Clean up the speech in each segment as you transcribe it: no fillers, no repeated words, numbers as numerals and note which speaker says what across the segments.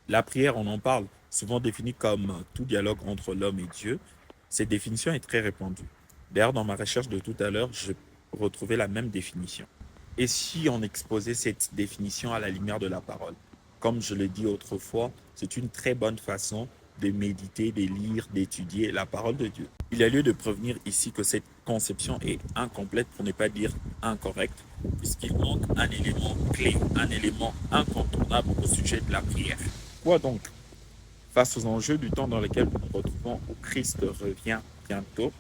Speaker 1: La prière, on en parle, souvent définie comme tout dialogue entre l'homme et Dieu. Cette définition est très répandue. D'ailleurs, dans ma recherche de tout à l'heure, je retrouvais la même définition. Et si on exposait cette définition à la lumière de la parole? Comme je l'ai dit autrefois, c'est une très bonne façon de méditer, de lire, d'étudier la parole de Dieu. Il y a lieu de prévenir ici que cette conception est incomplète, pour ne pas dire incorrecte, puisqu'il manque un élément clé, un élément incontournable au sujet de la prière. Quoi donc? Face aux enjeux du temps dans lequel nous nous retrouvons, où Christ revient bientôt,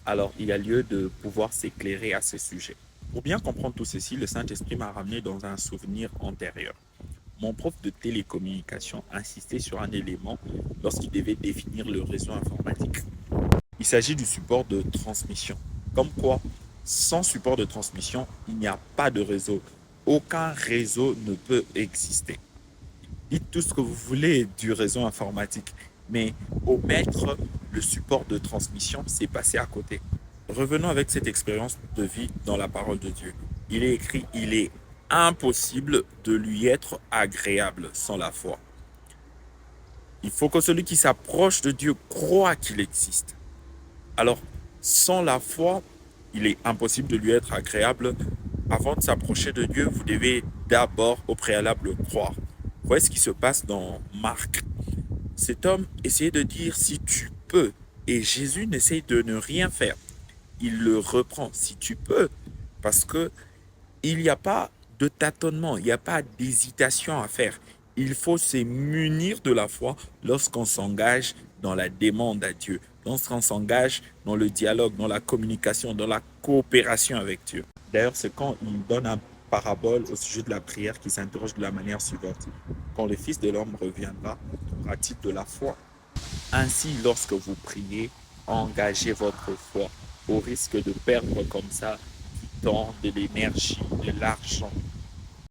Speaker 1: alors il y a lieu de pouvoir s'éclairer à ce sujet. Pour bien comprendre tout ceci, le Saint-Esprit m'a ramené dans un souvenir antérieur. Mon prof de télécommunication insistait sur un élément lorsqu'il devait définir le réseau informatique. Il s'agit du support de transmission. Comme quoi, sans support de transmission, il n'y a pas de réseau. Aucun réseau ne peut exister. Dites tout ce que vous voulez du réseau informatique, mais omettre le support de transmission, c'est passer à côté. Revenons avec cette expérience de vie dans la parole de Dieu. Il est écrit, il est impossible de lui être agréable sans la foi. Il faut que celui qui s'approche de Dieu croit qu'il existe. Alors, sans la foi, il est impossible de lui être agréable. Avant de s'approcher de Dieu, vous devez d'abord au préalable croire. Voyez ce qui se passe dans Marc. Cet homme essayait de dire si tu peux, et Jésus n'essaye de ne rien faire. Il le reprend si tu peux, parce que il n'y a pas de tâtonnement, il n'y a pas d'hésitation à faire. Il faut se munir de la foi lorsqu'on s'engage dans la demande à Dieu, lorsqu'on s'engage dans le dialogue, dans la communication, dans la coopération avec Dieu. D'ailleurs, c'est quand il donne un parabole au sujet de la prière qui s'interroge de la manière suivante. Quand le Fils de l'homme reviendra, aura-t-il de la foi? Ainsi, lorsque vous priez, engagez votre foi au risque de perdre comme ça du temps, de l'énergie, de l'argent.